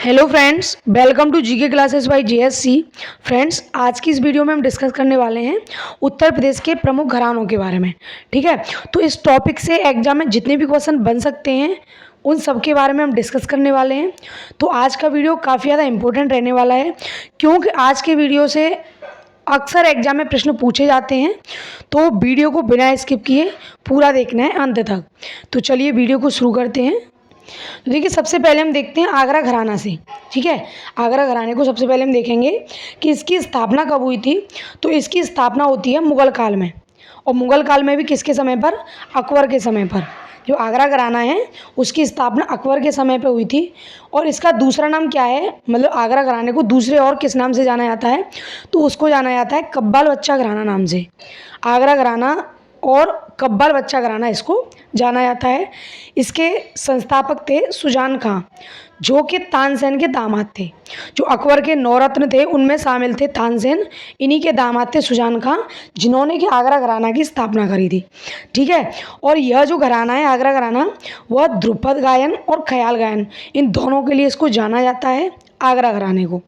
Hello friends, welcome to GK classes by JSC. Friends, आज की इस वीडियो में हम डिस्कस करने वाले हैं उत्तर प्रदेश के प्रमुख घरानों के बारे में। ठीक है, तो इस टॉपिक से एग्जाम में जितने भी क्वेश्चन बन सकते हैं उन सब के बारे में हम डिस्कस करने वाले हैं। तो आज का वीडियो काफ़ी ज़्यादा इंपॉर्टेंट रहने वाला है, क्योंकि आज के वीडियो से अक्सर एग्जाम में प्रश्न पूछे जाते हैं। तो वीडियो को बिना स्किप किए पूरा देखना है अंत तक। तो चलिए वीडियो को शुरू करते हैं। तो देखिए, सबसे पहले हम देखते हैं आगरा घराना से। ठीक है, आगरा घराने को सबसे पहले हम देखेंगे कि इसकी स्थापना कब हुई थी। तो इसकी स्थापना होती है मुगल काल में, और मुगल काल में भी किसके समय पर? अकबर के समय पर। जो आगरा घराना है उसकी स्थापना अकबर के समय पर हुई थी। और इसका दूसरा नाम क्या है, मतलब आगरा घराने को दूसरे और किस नाम से जाना जाता है? तो उसको जाना जाता है कब्बाल बच्चा घराना नाम से। आगरा घराना और कब्बाल बच्चा घराना इसको जाना जाता है। इसके संस्थापक थे सुजान खां, जो कि तानसेन के दामाद थे। जो अकबर के नौरत्न थे उनमें शामिल थे तानसेन, इन्हीं के दामाद थे सुजान खां, जिन्होंने कि आगरा घराना की स्थापना करी थी। ठीक है, और यह जो घराना है आगरा घराना, वह ध्रुपद गायन और ख्याल गायन इन दोनों के लिए इसको जाना जाता है, आगरा घराने को।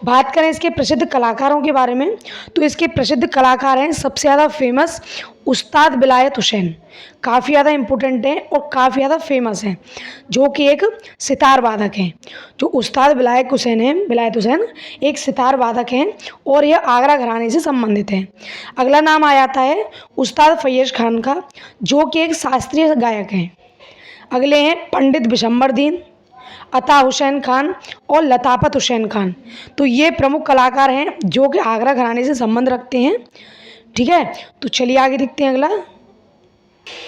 बात करें इसके प्रसिद्ध कलाकारों के बारे में, तो इसके प्रसिद्ध कलाकार हैं सबसे ज़्यादा फेमस उस्ताद विलायत हुसैन। काफ़ी ज़्यादा इम्पोर्टेंट हैं और काफ़ी ज़्यादा फेमस हैं, जो कि एक सितार वादक हैं। जो उस्ताद विलायत हुसैन एक सितार वादक हैं और यह आगरा घराने से संबंधित हैं। अगला नाम आ जाता है उस्ताद फैयज खान का, जो कि एक शास्त्रीय गायक हैं। अगले हैं पंडित बिशंबरदीन, अता हुसैन खान और लताफत हुसैन खान। तो ये प्रमुख कलाकार हैं जो कि आगरा घराने से संबंध रखते हैं। ठीक है, तो चलिए आगे देखते हैं।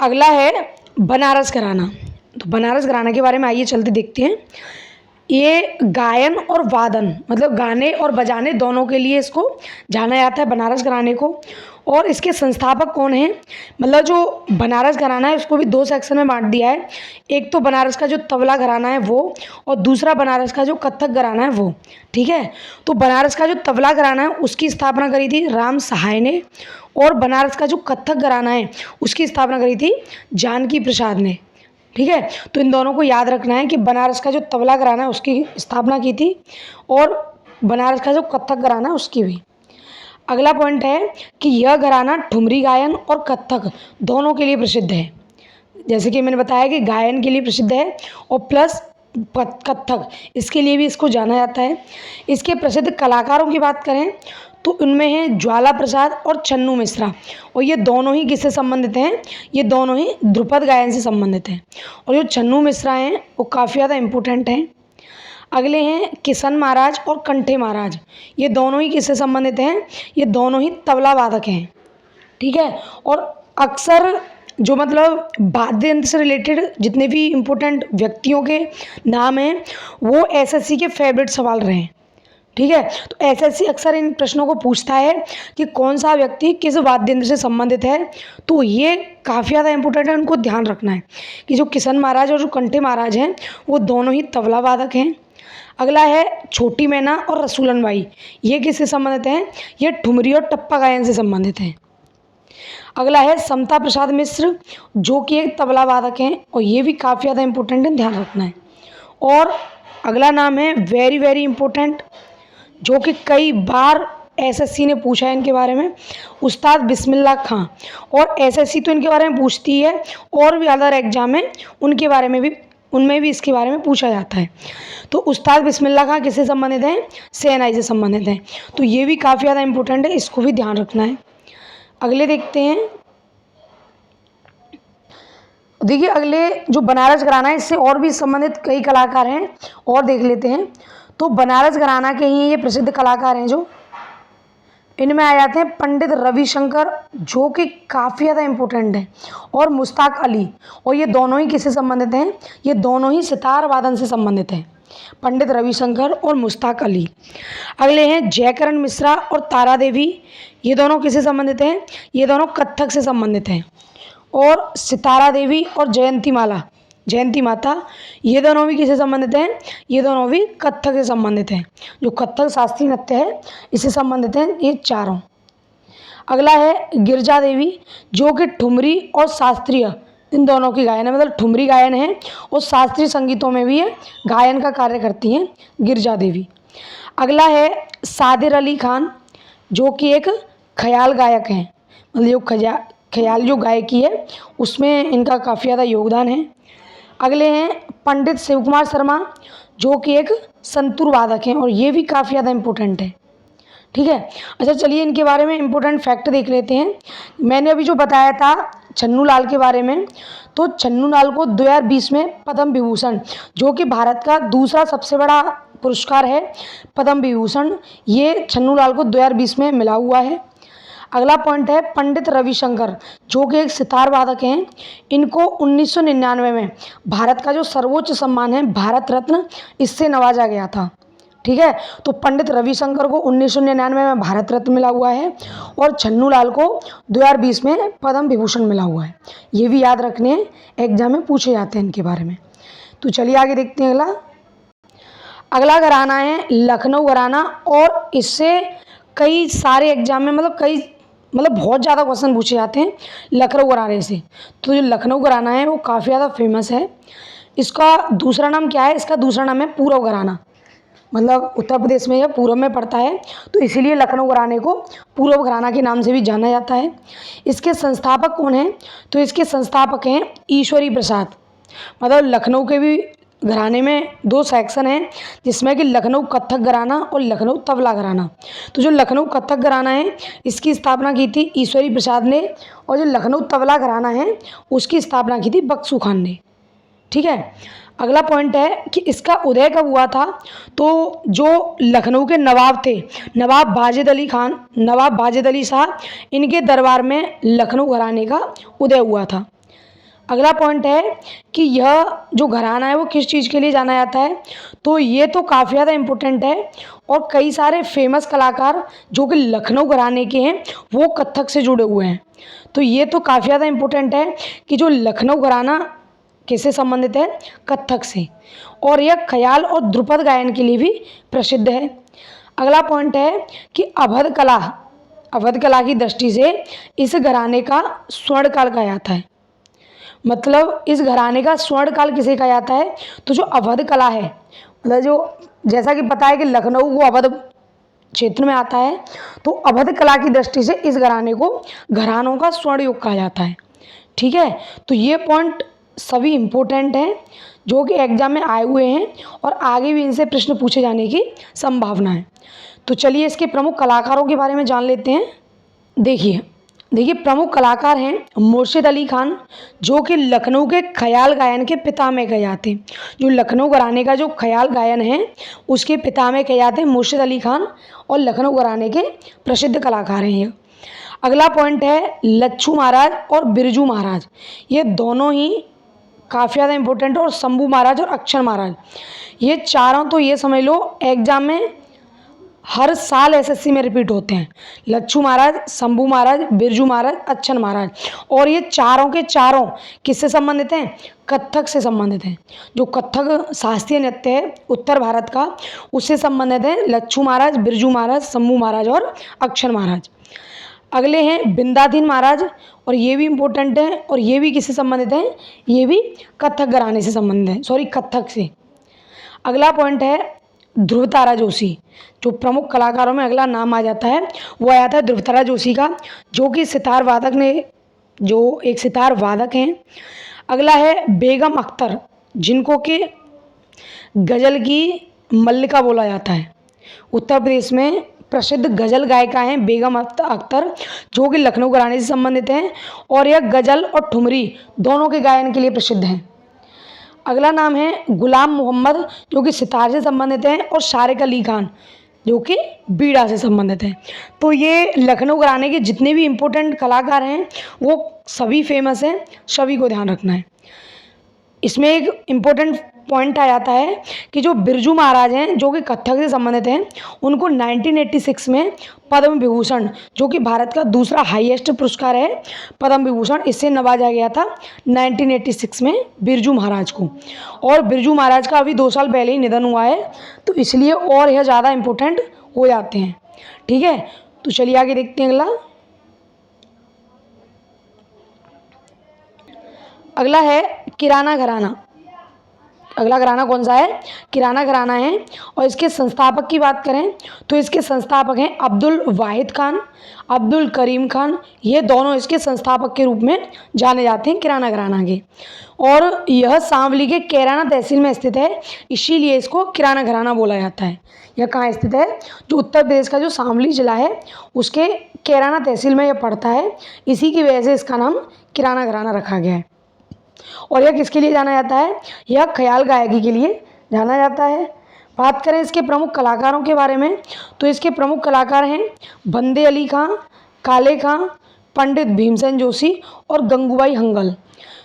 अगला है बनारस घराना। तो बनारस घराना के बारे में आइए चलते देखते हैं। ये गायन और वादन, मतलब गाने और बजाने दोनों के लिए इसको जाना जाता है, बनारस घराने को। और इसके संस्थापक कौन हैं? मतलब जो बनारस घराना है उसको भी दो सेक्शन में बांट दिया है। एक तो बनारस का जो तबला घराना है वो, और दूसरा बनारस का जो कथक घराना है वो। ठीक है, तो बनारस का जो तबला घराना है उसकी स्थापना करी थी राम सहाय ने, और बनारस का जो कथक घराना है उसकी स्थापना करी थी जानकी प्रसाद ने। ठीक है, तो इन दोनों को याद रखना है कि बनारस का जो तबला घराना है उसकी स्थापना की थी, और बनारस का जो कथक घराना है उसकी भी। अगला पॉइंट है कि यह घराना ठुमरी गायन और कथक दोनों के लिए प्रसिद्ध है। जैसे कि मैंने बताया कि गायन के लिए प्रसिद्ध है और प्लस कथक, इसके लिए भी इसको जाना जाता है। इसके प्रसिद्ध कलाकारों की बात करें तो उनमें हैं ज्वाला प्रसाद और चन्नू मिश्रा, और ये दोनों ही किससे संबंधित हैं? ये दोनों ही ध्रुपद गायन से संबंधित हैं। और जो चन्नू मिश्रा हैं वो काफ़ी ज़्यादा इम्पोर्टेंट हैं। अगले हैं किशन महाराज और कंठे महाराज। ये दोनों ही किससे संबंधित हैं? ये दोनों ही तबला वादक हैं। ठीक है, और अक्सर जो मतलब वाद्य यंत्र से रिलेटेड जितने भी इम्पोर्टेंट व्यक्तियों के नाम हैं वो एसएससी के फेवरेट सवाल रहे हैं। ठीक है, तो एसएससी अक्सर इन प्रश्नों को पूछता है कि कौन सा व्यक्ति किस वाद्य यंत्र से संबंधित है। तो ये काफ़ी ज़्यादा इंपॉर्टेंट है, उनको ध्यान रखना है कि जो किशन महाराज और जो कंठे महाराज हैं वो दोनों ही तबला वादक हैं। अगला है छोटी मैना और रसूलन बाई। ये किससे संबंधित हैं? ये ठुमरी और टप्पा गायन से संबंधित हैं। अगला है समता प्रसाद मिश्र, जो कि एक तबला वादक हैं, और ये भी काफ़ी ज़्यादा इंपॉर्टेंट है, ध्यान रखना है। और अगला नाम है वेरी वेरी इंपॉर्टेंट, जो कि कई बार एसएससी ने पूछा है इनके बारे में, उस्ताद बिस्मिल्लाह खां। और एसएससी तो इनके बारे में पूछती है, और भी अदर एग्जाम में उनके बारे में भी, उनमें भी इसके बारे में पूछा जाता है। तो उस्ताद बिस्मिल्लाह खां किससे संबंधित हैं? शहनाई से संबंधित हैं। तो ये भी काफ़ी ज़्यादा इंपॉर्टेंट है, इसको भी ध्यान रखना है। अगले देखते हैं। देखिए, अगले जो बनारस घराना है इससे और भी संबंधित कई कलाकार हैं, और देख लेते हैं। तो बनारस घराना के ही ये प्रसिद्ध कलाकार हैं, जो इनमें आ जाते हैं पंडित रविशंकर, जो कि काफ़ी ज़्यादा इम्पोर्टेंट हैं, और मुश्ताक अली। और ये दोनों ही किससे संबंधित हैं? ये दोनों ही सितार वादन से संबंधित हैं, पंडित रविशंकर और मुश्ताक अली। अगले हैं जयकरण मिश्रा और तारा देवी। ये दोनों किससे संबंधित हैं? ये दोनों कथक से संबंधित हैं। और सितारा देवी और जयंती माता, ये दोनों भी किससे संबंधित हैं? ये दोनों भी कथक से संबंधित हैं। जो कथक शास्त्रीय नृत्य है इससे संबंधित हैं ये चारों। अगला है गिरजा देवी, जो कि ठुमरी और शास्त्रीय इन दोनों की गायन है, मतलब ठुमरी गायन है और शास्त्रीय संगीतों में भी ये गायन का कार्य करती हैं गिरिजा देवी। अगला है सादिर अली खान, जो कि एक ख्याल गायक हैं, मतलब जो ख्याल जो गायकी है उसमें इनका काफ़ी ज़्यादा योगदान है। अगले हैं पंडित शिव कुमार शर्मा, जो कि एक संतूर वादक हैं और ये भी काफ़ी ज़्यादा इम्पोर्टेंट है। ठीक है, अच्छा चलिए इनके बारे में इम्पोर्टेंट फैक्ट देख लेते हैं। मैंने अभी जो बताया था छन्नू लाल के बारे में, तो छन्नू लाल को 2020 में पद्म विभूषण, जो कि भारत का दूसरा सबसे बड़ा पुरस्कार है पद्म विभूषण, ये छन्नू लाल को 2020 में मिला हुआ है। अगला पॉइंट है पंडित रविशंकर, जो कि एक सितार वादक हैं। इनको 1999 में भारत का जो सर्वोच्च सम्मान है भारत रत्न, इससे नवाजा गया था। ठीक है, तो पंडित रविशंकर को 1999 में भारत रत्न मिला हुआ है और छन्नू लाल को 2020 में पद्म विभूषण मिला हुआ है। ये भी याद रखने हैं, एग्जाम में पूछे जाते हैं इनके बारे में। तो चलिए आगे देखते हैं। अगला घराना है लखनऊ घराना, और इससे कई सारे एग्जाम में मतलब बहुत ज़्यादा क्वेश्चन पूछे जाते हैं लखनऊ घराने से। तो जो लखनऊ घराना है वो काफ़ी ज़्यादा फेमस है। इसका दूसरा नाम क्या है? इसका दूसरा नाम है पूरब घराना, मतलब उत्तर प्रदेश में यह पूरब में पड़ता है, तो इसीलिए लखनऊ घराने को पूरब घराना के नाम से भी जाना जाता है। इसके संस्थापक कौन हैं? तो इसके संस्थापक हैं ईश्वरी प्रसाद। मतलब लखनऊ के भी घराने में दो सेक्शन हैं, जिसमें कि लखनऊ कथक घराना और लखनऊ तबला घराना। तो जो लखनऊ कथक घराना है इसकी स्थापना की थी ईश्वरी प्रसाद ने, और जो लखनऊ तबला घराना है उसकी स्थापना की थी बख्शू खान ने। ठीक है, अगला पॉइंट है कि इसका उदय कब हुआ था? तो जो लखनऊ के नवाब थे, नवाब वाजिद अली शाह, इनके दरबार में लखनऊ घराने का उदय हुआ था। अगला पॉइंट है कि यह जो घराना है वो किस चीज़ के लिए जाना जाता है? तो ये तो काफ़ी ज़्यादा इम्पोर्टेंट है, और कई सारे फेमस कलाकार जो कि लखनऊ घराने के हैं वो कथक से जुड़े हुए हैं। तो ये तो काफ़ी ज़्यादा इम्पोर्टेंट है कि जो लखनऊ घराना किससे संबंधित है? कथक से, और यह ख्याल और ध्रुपद गायन के लिए भी प्रसिद्ध है। अगला पॉइंट है कि अवध कला की दृष्टि से इस घराने का स्वर्ण काल कहा जाता है। मतलब इस घराने का स्वर्ण काल किसे कहा जाता है? तो जो अवध कला है, मतलब जो जैसा कि पता है कि लखनऊ वो अवध क्षेत्र में आता है, तो अवध कला की दृष्टि से इस घराने को घरानों का स्वर्ण युग कहा जाता है। ठीक है, तो ये पॉइंट सभी इम्पोर्टेंट हैं जो कि एग्जाम में आए हुए हैं और आगे भी इनसे प्रश्न पूछे जाने की संभावना है। तो चलिए इसके प्रमुख कलाकारों के बारे में जान लेते हैं। देखिए प्रमुख कलाकार हैं मुर्शिद अली खान, जो कि लखनऊ के ख्याल गायन के पितामह कहे जाते हैं। जो लखनऊ घराने का जो ख्याल गायन है उसके पितामह कहे जाते हैं मुर्शिद अली खान, और लखनऊ घराने के प्रसिद्ध कलाकार हैं ये। अगला पॉइंट है लच्छू महाराज और बिरजू महाराज, ये दोनों ही काफ़ी ज़्यादा इंपॉर्टेंट है, और शंभू महाराज और अक्षर महाराज, ये चारों तो ये समझ लो एग्जाम में हर साल एसएससी में रिपीट होते हैं। लच्छू महाराज, शंभू महाराज, बिरजू महाराज, अक्षर महाराज, और ये चारों के चारों किससे संबंधित हैं? कथक से संबंधित हैं। जो कथक शास्त्रीय नृत्य है उत्तर भारत का, उससे संबंधित है लच्छू महाराज, बिरजू महाराज, शंभू महाराज और अक्षर महाराज। अगले हैं बिंदाधीन महाराज, और ये भी इम्पोर्टेंट है, और ये भी किससे संबंधित हैं? ये भी कथक घराने से संबंधित है, कथक से। अगला पॉइंट है ध्रुवतारा जोशी। जो प्रमुख कलाकारों में अगला नाम आ जाता है वो आ जाता है ध्रुवतारा जोशी का, जो कि एक सितार वादक हैं। अगला है बेगम अख्तर, जिनको कि गज़ल की मल्लिका बोला जाता है। उत्तर प्रदेश में प्रसिद्ध गज़ल गायिका हैं बेगम अख्तर, जो कि लखनऊ घराने से संबंधित हैं, और यह गज़ल और ठुमरी दोनों के गायन के लिए प्रसिद्ध हैं। अगला नाम है गुलाम मोहम्मद, जो कि सितार से संबंधित हैं, और शारिक अली खान, जो कि बीड़ा से संबंधित हैं। तो ये लखनऊ घराने के जितने भी इम्पोर्टेंट कलाकार हैं वो सभी फेमस हैं, सभी को ध्यान रखना है। इसमें एक इम्पोर्टेंट पॉइंट आ जाता है कि जो बिरजू महाराज हैं जो कि कथक से संबंधित हैं, उनको 1986 में पद्म विभूषण, जो कि भारत का दूसरा हाईएस्ट पुरस्कार है पद्म विभूषण, इससे नवाजा गया था 1986 में बिरजू महाराज को। और बिरजू महाराज का अभी 2 साल पहले ही निधन हुआ है, तो इसलिए और यह ज़्यादा इम्पोर्टेंट हो जाते हैं। ठीक है, तो चलिए आगे देखते हैं। अगला है किराना घराना। अगला घराना कौन सा है? किराना घराना है। और इसके संस्थापक की बात करें तो इसके संस्थापक हैं अब्दुल वाहिद खान, अब्दुल करीम खान। ये दोनों इसके संस्थापक के रूप में जाने जाते हैं किराना घराना के। और यह सांवली के कैराना तहसील में स्थित है, इसीलिए इसको किराना घराना बोला जाता है। यह कहाँ स्थित है? जो उत्तर प्रदेश का जो सांवली जिला है उसके कैराना तहसील में यह पड़ता है, इसी की वजह से इसका नाम किराना घराना रखा गया है। और यह किसके लिए जाना जाता है? यह ख्याल गायकी के लिए जाना जाता है। बात करें इसके प्रमुख कलाकारों के बारे में तो इसके प्रमुख कलाकार हैं बंदे अली खां, काले खां, पंडित भीमसेन जोशी और गंगूबाई हंगल।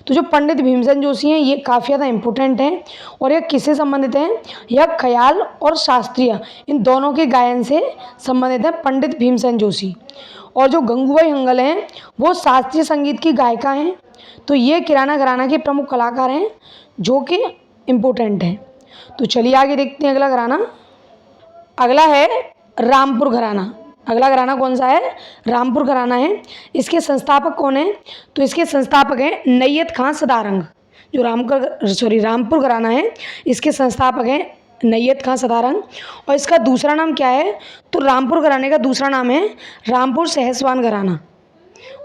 तो जो पंडित भीमसेन जोशी हैं ये काफ़ी ज़्यादा इम्पोर्टेंट हैं और यह किससे संबंधित हैं? यह ख्याल और शास्त्रीय इन दोनों के गायन से संबंधित हैं पंडित भीमसेन जोशी। और जो गंगूबाई हंगल हैं वो शास्त्रीय संगीत की गायिका हैं। तो ये किराना घराना के प्रमुख कलाकार हैं जो कि इम्पोर्टेंट हैं। तो चलिए आगे देखते हैं अगला घराना। अगला है रामपुर घराना। अगला घराना कौन सा है? रामपुर घराना है। इसके संस्थापक कौन हैं? तो इसके संस्थापक हैं नैयत खां सदारंग। जो रामपुर घराना है इसके संस्थापक हैं नैयत खां सदारंग। और इसका दूसरा नाम क्या है? तो रामपुर घराने का दूसरा नाम है रामपुर सहसवान घराना।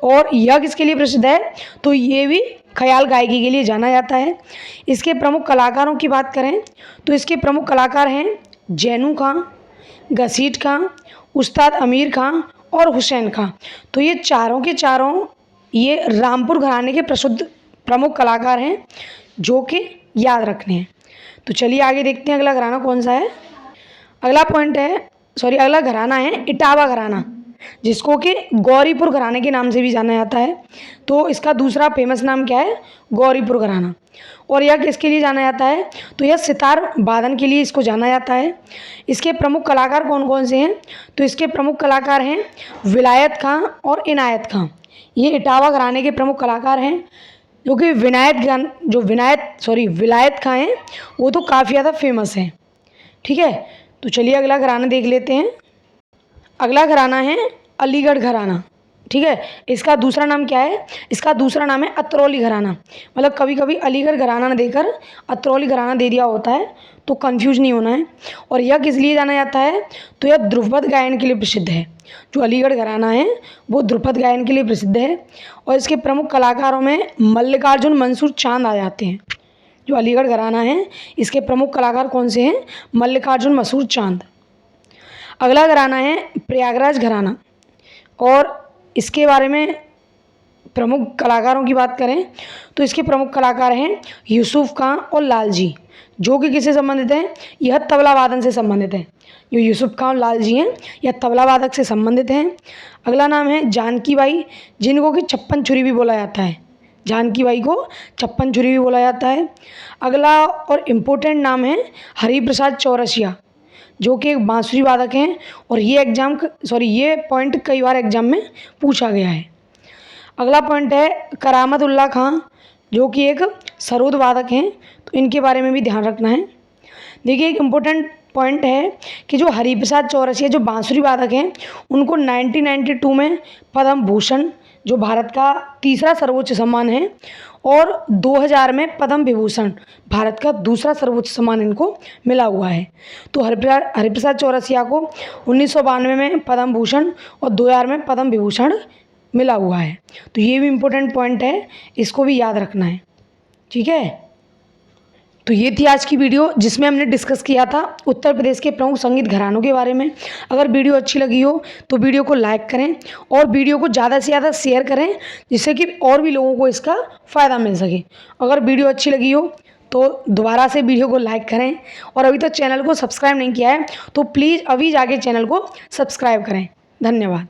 और यह किसके लिए प्रसिद्ध है? तो ये भी ख्याल गायकी के लिए जाना जाता है। इसके प्रमुख कलाकारों की बात करें तो इसके प्रमुख कलाकार हैं जैनू खां, घसीट खां, उस्ताद अमीर खां और हुसैन खां। तो ये चारों के चारों ये रामपुर घराने के प्रमुख कलाकार हैं जो कि याद रखने हैं। तो चलिए आगे देखते हैं अगला घराना कौन सा है। अगला घराना है इटावा घराना, जिसको कि गौरीपुर घराने के नाम से भी जाना जाता है। तो इसका दूसरा फेमस नाम क्या है? गौरीपुर घराना। और यह किसके लिए जाना जाता है? तो यह सितार वादन के लिए इसको जाना जाता है। इसके प्रमुख कलाकार कौन कौन से हैं? तो इसके प्रमुख कलाकार हैं विलायत खां और इनायत खां। ये इटावा घराने के प्रमुख कलाकार हैं। जो कि विलायत खां हैं वो तो काफ़ी ज़्यादा फेमस हैं। ठीक है, तो चलिए अगला घराना देख लेते हैं। अगला घराना है अलीगढ़ घराना। ठीक है, इसका दूसरा नाम क्या है? इसका दूसरा नाम है अतरौली घराना। मतलब कभी कभी अलीगढ़ घराना न देकर अतरौली घराना दे दिया होता है, तो कंफ्यूज नहीं होना है। और यह किस लिए जाना जाता है? तो यह ध्रुपद गायन के लिए प्रसिद्ध है। जो अलीगढ़ घराना है वो ध्रुपद गायन के लिए प्रसिद्ध है। और इसके प्रमुख कलाकारों में मल्लिकार्जुन मंसूर चांद आ जाते हैं। जो अलीगढ़ घराना है इसके प्रमुख कलाकार कौन से हैं? मल्लिकार्जुन मंसूर चांद। अगला घराना है प्रयागराज घराना। और इसके बारे में प्रमुख कलाकारों की बात करें तो इसके प्रमुख कलाकार हैं यूसुफ खां और लाल जी, जो कि किससे संबंधित हैं? यह तबला वादन से संबंधित है। जो यूसुफ खां और लाल जी हैं यह तबला वादक से संबंधित हैं। अगला नाम है जानकी बाई, जिनको कि छप्पन छुरी भी बोला जाता है। जानकी बाई को छप्पन छुरी भी बोला जाता है। अगला और इम्पोर्टेंट नाम है हरिप्रसाद चौरसिया, जो कि एक बांसुरी वादक हैं। और ये पॉइंट कई बार एग्जाम में पूछा गया है। अगला पॉइंट है करामतुल्लाह खां, जो कि एक सरोद वादक हैं। तो इनके बारे में भी ध्यान रखना है। देखिए, एक इम्पोर्टेंट पॉइंट है कि जो हरिप्रसाद चौरसिया जो बांसुरी वादक हैं उनको 1992 में पद्म भूषण, जो भारत का तीसरा सर्वोच्च सम्मान है, और 2000 में पद्म विभूषण, भारत का दूसरा सर्वोच्च सम्मान इनको मिला हुआ है। तो हरिप्रसाद चौरसिया को 1992 में पद्म भूषण और 2000 में पद्म विभूषण मिला हुआ है। तो ये भी इम्पोर्टेंट पॉइंट है, इसको भी याद रखना है। ठीक है, तो ये थी आज की वीडियो जिसमें हमने डिस्कस किया था उत्तर प्रदेश के प्रमुख संगीत घरानों के बारे में। अगर वीडियो अच्छी लगी हो तो वीडियो को लाइक करें और वीडियो को ज़्यादा से ज़्यादा शेयर करें, जिससे कि और भी लोगों को इसका फ़ायदा मिल सके। अगर वीडियो अच्छी लगी हो तो दोबारा से वीडियो को लाइक करें, और अभी तक चैनल को सब्सक्राइब नहीं किया है तो प्लीज़ अभी जाके चैनल को सब्सक्राइब करें। धन्यवाद।